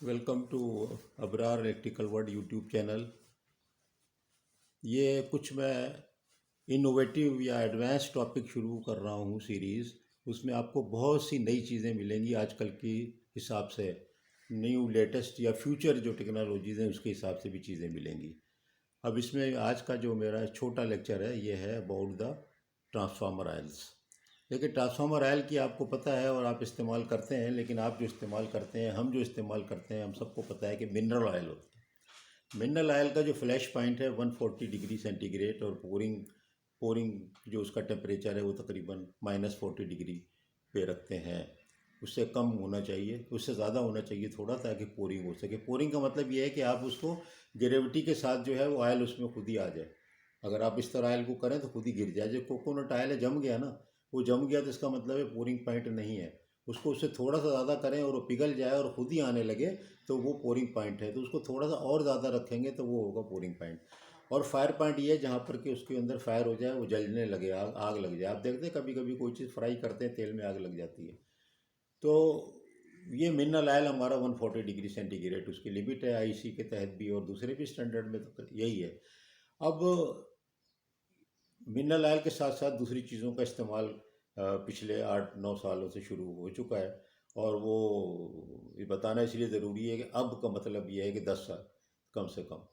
Welcome to Abrar electrical world YouTube channel. ये कुछ मैं इनोवेटिव या एडवांस टॉपिक शुरू कर रहा हूँ सीरीज़। उसमें आपको बहुत सी नई चीज़ें मिलेंगी आजकल की हिसाब से, न्यू लेटेस्ट या फ्यूचर जो टेक्नोलॉजीज़ हैं उसके हिसाब से भी चीज़ें मिलेंगी। अब इसमें आज का जो मेरा छोटा लेक्चर है ये है अबाउट द ट्रांसफार्मर आयल्स। देखिए, ट्रांसफार्मर आयल की आपको पता है और आप इस्तेमाल करते हैं, लेकिन आप जो इस्तेमाल करते हैं, हम जो इस्तेमाल करते हैं, हम सबको पता है कि मिनरल ऑयल होता है। मिनरल ऑयल का जो फ्लैश पॉइंट है 140 डिग्री सेंटीग्रेड, और पोरिंग पोरिंग जो उसका टेम्परेचर है वो तकरीबन -40 डिग्री पे रखते हैं। उससे कम होना चाहिए, उससे ज़्यादा होना चाहिए थोड़ा, ताकि पोरिंग हो सके। पोरिंग का मतलब ये है कि आप उसको ग्रेविटी के साथ जो है वो ऑयल उसमें खुद ही आ जाए। अगर आप इस तरह ऑयल को करें तो खुद ही गिर जाए। जो कोकोनट ऑयल है जम गया ना, वो जम गया तो इसका मतलब है पोरिंग पॉइंट नहीं है। उसको उससे थोड़ा सा ज़्यादा करें और वो पिघल जाए और खुद ही आने लगे तो वो पोरिंग पॉइंट है। तो उसको थोड़ा सा और ज़्यादा रखेंगे तो वो होगा पोरिंग पॉइंट। और फायर पॉइंट ये है जहाँ पर कि उसके अंदर फायर हो जाए, वो जलने लगे, आग आग लग जाए। आप देखते हैं कभी कभी कोई चीज़ फ्राई करते हैं, तेल में आग लग जाती है। तो ये मिनरल ऑयल हमारा 140 डिग्री सेंटीग्रेड उसकी लिमिट है, आईसी के तहत भी और दूसरे भी स्टैंडर्ड में तो यही है। अब मिनरल ऑयल के साथ साथ दूसरी चीज़ों का इस्तेमाल पिछले 8-9 सालों से शुरू हो चुका है। और वो ये बताना इसलिए ज़रूरी है कि अब का मतलब ये है कि 10 साल कम से कम।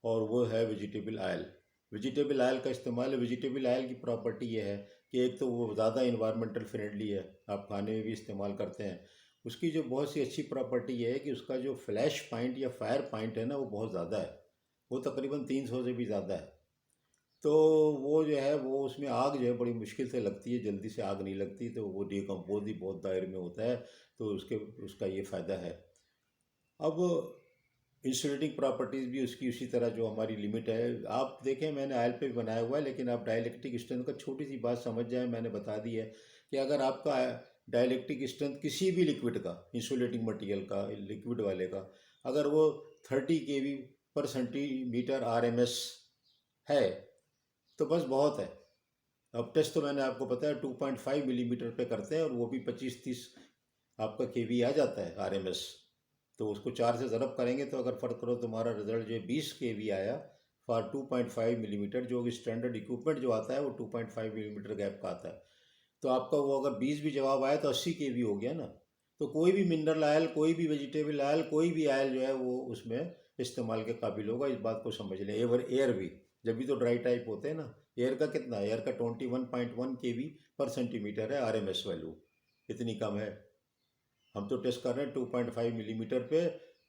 और वो है वेजिटेबल ऑयल। वेजिटेबल ऑयल का इस्तेमाल, वेजिटेबल ऑयल की प्रॉपर्टी ये है कि एक तो वो ज़्यादा इन्वायरमेंटल फ्रेंडली है, आप खाने में भी इस्तेमाल करते हैं। उसकी जो बहुत सी अच्छी प्रॉपर्टी ये है कि उसका जो फ्लैश पॉइंट या फायर पॉइंट है ना, वो बहुत ज़्यादा है। वो तकरीबन 300 से भी ज़्यादा है। तो वो जो है वो उसमें आग जो है बड़ी मुश्किल से लगती है, जल्दी से आग नहीं लगती, तो वो डिकम्पोज भी बहुत दायरे में होता है। तो उसका ये फ़ायदा है। अब इंसुलेटिंग प्रॉपर्टीज़ भी उसकी उसी तरह जो हमारी लिमिट है। आप देखें, मैंने ऑयल पे भी बनाया हुआ है, लेकिन आप डाइलेक्ट्रिक स्ट्रेंथ का छोटी सी बात समझ जाए, मैंने बता दी है कि अगर आपका डाइलेक्ट्रिक स्ट्रेंथ किसी भी लिक्विड का, इंसुलेटिंग मटेरियल का, लिक्विड वाले का, अगर वो 30 kV पर सेंटीमीटर RMS है तो बस बहुत है। अब टेस्ट तो मैंने आपको बताया 2.5 मिलीमीटर पे करते हैं, और वो भी 25-30 आपका केवी आ जाता है RMS। तो उसको 4 से ज़रब करेंगे तो अगर फ़र्क करो, तुम्हारा रिजल्ट जो है 20 केवी आया फॉर 2.5 मिलीमीटर। जो स्टैंडर्ड इक्विपमेंट जो आता है वो 2.5 मिलीमीटर गैप का आता है। तो आपका वो अगर 20 भी जवाब आया तो 80 केवी हो गया ना। तो कोई भी मिनरल ऑयल, कोई भी वेजिटेबल ऑयल, कोई भी ऑयल जो है वो उसमें इस्तेमाल के काबिल होगा। इस बात को समझ लें। एवर एयर भी, जब भी तो ड्राई टाइप होते हैं ना। एयर का कितना है? एयर का 21.1 केवी पर सेंटीमीटर है RMS वैल्यू। इतनी कम है। हम तो टेस्ट कर रहे हैं 2.5 मिलीमीटर पे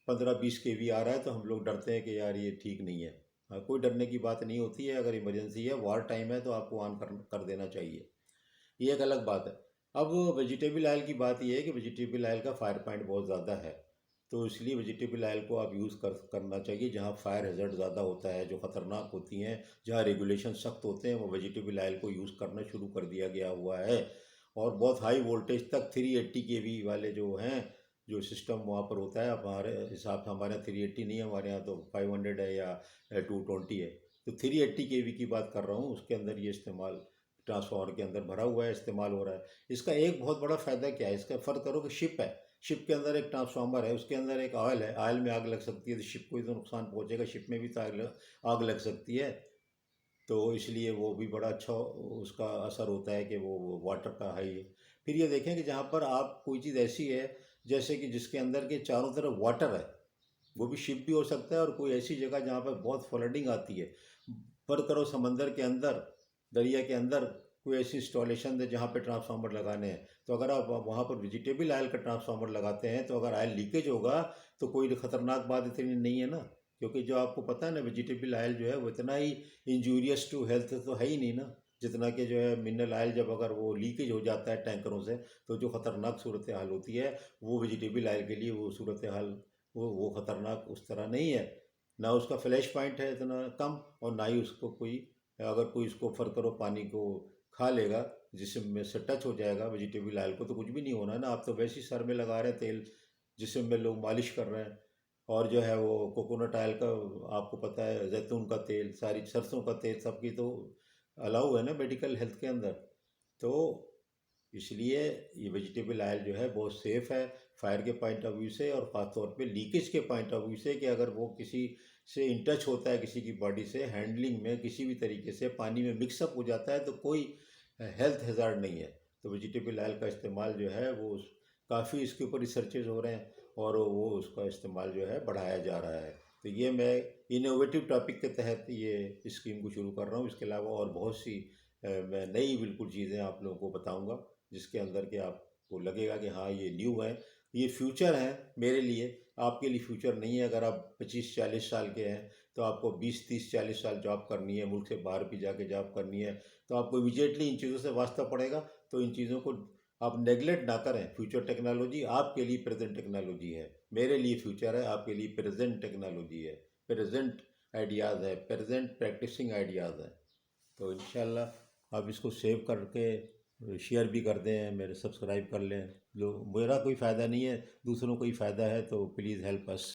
15-20 केवी आ रहा है, तो हम लोग डरते हैं कि यार ये ठीक नहीं है। हाँ, कोई डरने की बात नहीं होती है। अगर इमरजेंसी है, वार टाइम है, तो आपको ऑन कर देना चाहिए। ये एक अलग बात है। अब वेजिटेबल ऑयल की बात यह है कि वेजिटेबल ऑयल का फायर पॉइंट बहुत ज़्यादा है। तो इसलिए वेजिटेबल ऑयल को आप यूज़ करना चाहिए जहाँ फायर हैज़र्ड ज़्यादा होता है, जो ख़तरनाक होती हैं, जहाँ रेगुलेशन सख्त होते हैं, वो वेजिटेबल ऑयल को यूज़ करना शुरू कर दिया गया हुआ है। और बहुत हाई वोल्टेज तक 380 केवी वाले जो हैं, जो सिस्टम वहाँ पर होता है, हमारे हिसाब से हमारे यहाँ 380 नहीं है, हमारे यहाँ तो 500 है या 220 है। तो 380 केवी की बात कर रहा हूँ, उसके अंदर ये इस्तेमाल ट्रांसफार्मर के अंदर भरा हुआ है, इस्तेमाल हो रहा है। इसका एक बहुत बड़ा फ़ायदा क्या है? इसका फ़र्क करो कि शिप है, शिप के अंदर एक ट्रांसफार्मर है, उसके अंदर एक ऑयल है, ऑयल में आग लग सकती है तो शिप को ही तो नुकसान पहुंचेगा, शिप में भी तो आग लग सकती है। तो इसलिए वो भी बड़ा अच्छा उसका असर होता है कि वो वाटर का है ये। फिर ये देखें कि जहाँ पर आप कोई चीज़ ऐसी है, जैसे कि जिसके अंदर के चारों तरफ वाटर है, वो भी शिप भी हो सकता है, और कोई ऐसी जगह जहाँ पर बहुत फ्लडिंग आती है, पर करो समंदर के अंदर, दरिया के अंदर कोई ऐसी इंस्टॉलेशन है जहाँ पे ट्रांसफार्मर लगाने हैं, तो अगर आप वहाँ पर वेजिटेबल ऑयल का ट्रांसफार्मर लगाते हैं तो अगर ऑयल लीकेज होगा तो कोई ख़तरनाक बात इतनी नहीं है ना। क्योंकि जो आपको पता है ना, वेजिटेबल ऑयल जो है वो इतना ही इंजूरियस टू हेल्थ तो है ही नहीं ना, जितना कि जो है मिनरल ऑयल। जब अगर वो लीकेज हो जाता है टैंकरों से, तो जो ख़तरनाक सूरत हाल होती है, वो वेजिटेबल ऑयल के लिए वो सूरत हाल वो ख़तरनाक उस तरह नहीं है। ना उसका फ्लैश पॉइंट है इतना कम, और ना ही उसको कोई, अगर कोई इसको फर करो पानी को खा लेगा, जिसम में से टच हो जाएगा वेजिटेबल ऑयल को, तो कुछ भी नहीं होना है ना। आप तो वैसे ही सर में लगा रहे हैं तेल, जिसम में लोग मालिश कर रहे हैं। और जो है वो कोकोनट ऑयल का, आपको पता है, जैतून का तेल, सारी सरसों का तेल, सबकी तो अलाउ है ना मेडिकल हेल्थ के अंदर। तो इसलिए ये वेजिटेबल ऑयल जो है बहुत सेफ़ है। फायर के पॉइंट ऑफ व्यू से और ख़ास तौर पे लीकेज के पॉइंट ऑफ व्यू से कि अगर वो किसी से इन टच होता है किसी की बॉडी से हैंडलिंग में किसी भी तरीके से पानी में मिक्सअप हो जाता है तो कोई हेल्थ हैज़ार्ड नहीं है। तो वेजिटेबल ऑयल का इस्तेमाल जो है वो काफ़ी इसके ऊपर रिसर्चेज हो रहे हैं और वो उसका इस्तेमाल जो है बढ़ाया जा रहा है। तो ये मैं इनोवेटिव टॉपिक के तहत ये स्कीम को शुरू कर रहा हूँ। इसके अलावा और बहुत सी मैं नई बिल्कुल चीज़ें आप लोगों को बताऊँगा जिसके अंदर के आपको लगेगा कि हाँ ये न्यू है, ये फ्यूचर है मेरे लिए, आपके लिए फ्यूचर नहीं है। अगर आप 25-40 साल के हैं तो आपको 20-30-40 साल जॉब करनी है, मुल्क से बाहर भी जाके जॉब करनी है, तो आपको इमीडिएटली इन चीज़ों से वास्ता पड़ेगा। तो इन चीज़ों को आप नेगलेक्ट ना करें। फ्यूचर टेक्नोलॉजी आपके लिए प्रेजेंट टेक्नोलॉजी है, मेरे लिए फ्यूचर है, आपके लिए प्रेजेंट टेक्नोलॉजी है, प्रेजेंट आइडियाज़ है, प्रेजेंट प्रैक्टिसिंग आइडियाज़ है। तो इंशाल्लाह आप इसको सेव करके शेयर भी कर दें, मेरे सब्सक्राइब कर लें। जो मेरा कोई फ़ायदा नहीं है, दूसरों को ही फ़ायदा है, तो प्लीज़ हेल्प अस।